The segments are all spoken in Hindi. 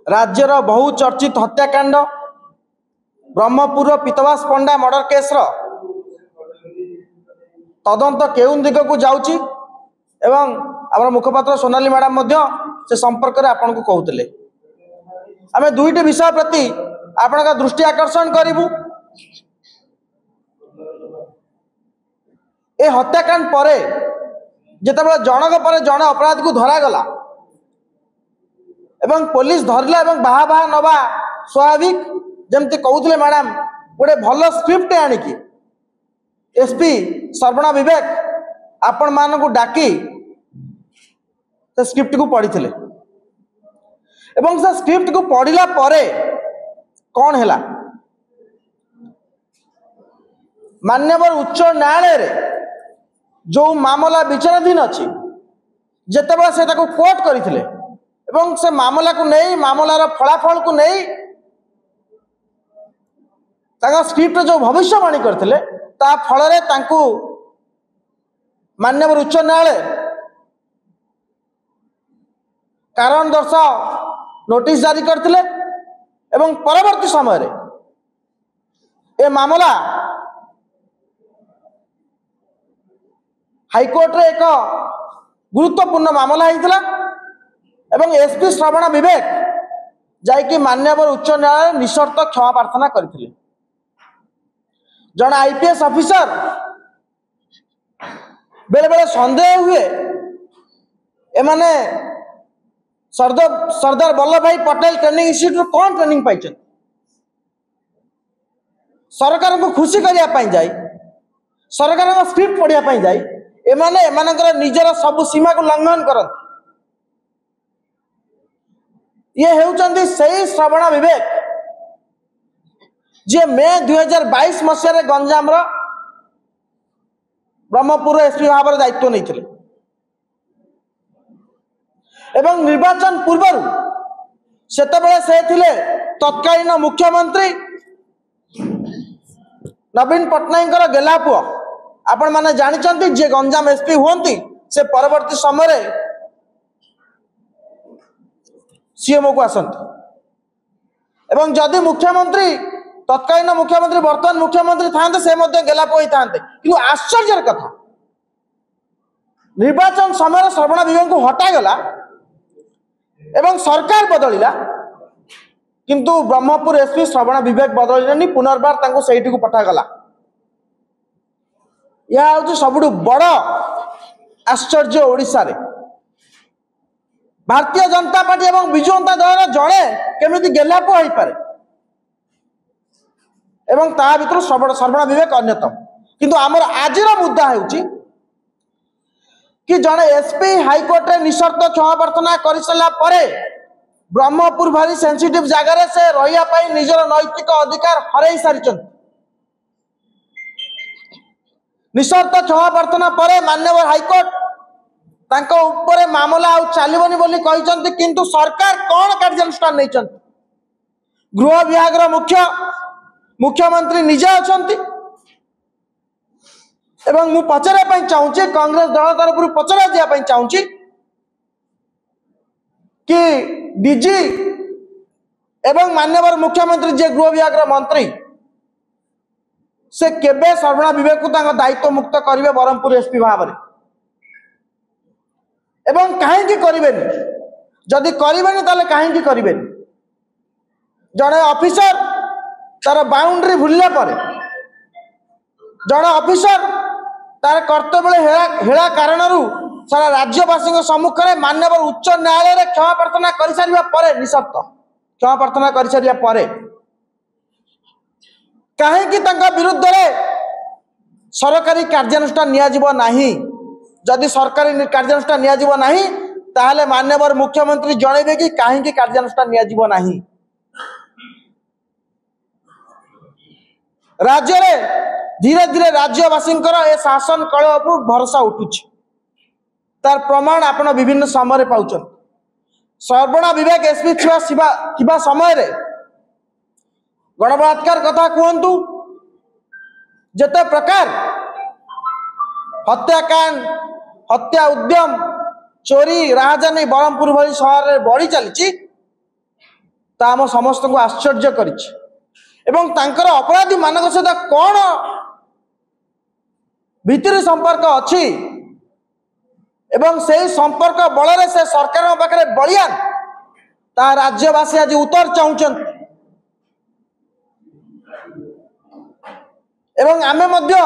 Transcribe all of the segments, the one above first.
राज्यर बहुचर्चित हत्याकांड ब्रह्मपुर पीतवास पंडा मर्डर केस तदंत केउं दिग को जाउची एवं आम मुखपात्र सोनाली मैडम से संपर्क में आपन को कहते आम दुईट विषय प्रति आपण का दृष्टि आकर्षण करूँ। ए हत्याकांड पर जिते जनक पर जन अपराधी को धरागला एवं पुलिस धरला एवं बाहा बाहा नवा स्वाभाविक जमती कहते मैडम गोटे भल स्क्रिप्ट आणिकी एसपी सर्वणा विवेक आपण मान को डाकी से स्क्रिप्ट को पढ़ी थे एवं से स्क्रिप्ट को पढ़ला परे कौन है मान्यवर उच्च न्यायालय जो मामला विचाराधीन अच्छी जिते से कोर्ट करते एवं से मामला को नहीं मामलार फलाफल को नहीं स्क्रिप्ट जो भविष्यवाणी करते ता फल मान्यवर उच्च न्यायालय कारण दर्शाओ नोटिस जारी करते एवं परवर्ती समय ए मामला हाईकोर्ट रे एक गुरुत्वपूर्ण मामला होता एवं एसपी श्रवण विवेक जाकि मान्यवर उच्च न्यायालय निशर्त क्षमा प्रार्थना करथिले। जन आईपीएस ऑफिसर बेले बेले संदेह हुए एमाने सरदार वल्लभ भाई पटेल ट्रेनिंग इंस्टीट्यूट कौन ट्रेनिंग पाई सरकार को खुशी करने जाए सरकार स्क्रिप्ट पढ़ाई जाए एमाने एमानकर निजर सब सीमा को लंघन करते ये होउचंदी सही श्रवण विवेक जे मे 2022 मसीह गंजाम ब्रह्मपुर एसपी भाव दायित्व नहीं थे एवं निर्वाचन पूर्व से थिले तत्कालीन मुख्यमंत्री नवीन पट्टनायक गेला पुआ आपण माने जानिचंती जे गंजाम एसपी हुंती से परवर्ती समय सीएमओ को आसंती एवं जदि मुख्यमंत्री तत्कालीन मुख्यमंत्री वर्तमान मुख्यमंत्री था से गेला पुआ था कि आश्चर्य कथा निर्वाचन समय श्रवण विवेक को हटागला एवं सरकार बदलिला किंतु ब्रह्मपुर एसपी श्रवण विवेक बदलिनी पुनर्बार सहीटी को पठागला। यह हूँ सबुठ बड़ आश्चर्य ओडिशा रे भारतीय जनता पार्टी एवं विजु जनता दल जड़े केमिति गेलाप हो पारे एवं ता भीतर श्रवण विवेक अन्यतम किंतु आमर आजिर मुद्दा होउची कि जड़े एसपी हाईकोर्ट रे निशर्त क्षमा प्रार्थना कर सारा परे ब्रह्मपुर भारी सेंसिटिव जगार से रही निजर नैतिक अधिकार हरई सारी निशर्त क्षमा प्रार्थना परे मान्यवर हाईकोर्ट तांको ऊपर मामला आउ चलबनी बोली कहते किंतु सरकार कौन कार्यानुष्ठान नहीं गृह विभाग मुख्यमंत्री निजे अच्छा एवं मु पचारे चाहूँगी कांग्रेस दल तरफ पचरा दिया चाहूँगी कि डीजी एवं मान्यवर मुख्यमंत्री जे गृह विभाग मंत्री से केबे श्रवण विवेक को दायित्व मुक्त करेंगे ब्रह्मपुर एसपी भाव में एवं कहीं करें जदि करें ताले कहीं करें जड़े ऑफिसर तार बाउंड्री भूलने पर जड़े ऑफिसर तार कर्तव्य हेला कारण सारा राज्यवासी सम्मुख में मान्यवर उच्च न्यायालय क्षमा प्रार्थना कर सारा पर निशर्त क्षमा प्रार्थना कर सारा पर कहीं विरुद्ध सरकारी कार्यानुष्ठान नहीं जदि सरकारी कार्यानुष्ठान नहीं ताहले मान्यवर मुख्यमंत्री जनइबे कि कहीं कार्यानुष्ठान नहीं राज्य में धीरे धीरे राज्यवासी शासन कल उपर भरोसा उठुच तार प्रमाण आपण विभिन्न समय पाउछ श्रवण विवेक एसपी थिबा समय रे गणबलात्कार कथा कहतु जते प्रकार हत्याकांड हत्या उद्यम चोरी राजधानी ब्रह्मपुर भली सहर में बढ़ी चली ता आम समस्त को आश्चर्य करिछि एवं तांकर अपराधी मानक सहित कौन भितरी संपर्क अच्छी एवं से संपर्क बल से सरकार पाखे बलियान ता राज्यवासी आज उत्तर चाहूं एवं आमे मध्य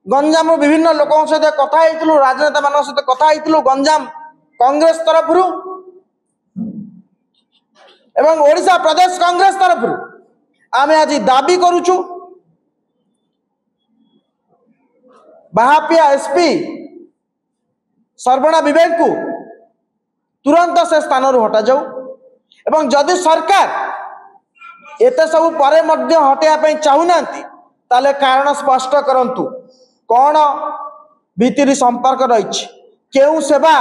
गंजाम विभिन्न लोकों सहित कथा राजनेता मान सहित कथा गंजाम कांग्रेस तरफ एवं ओडिशा प्रदेश कांग्रेस तरफ आमे आज दाबी करुचु बाहापिया एसपी सर्वणा विवेक को तुरंत से स्थान हटा जाऊ एवं जदि सरकार एते सब परे मध्य हटाइबा चाहूना ताले कारण स्पष्ट करंतु कौन भीतरी संपर्क रही केउ सेवा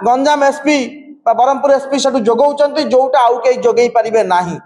गंजाम एसपी ब्रह्मपुर एसपी से जोगाउछंती जोटा आउ कई जोगई पारिबे नाही।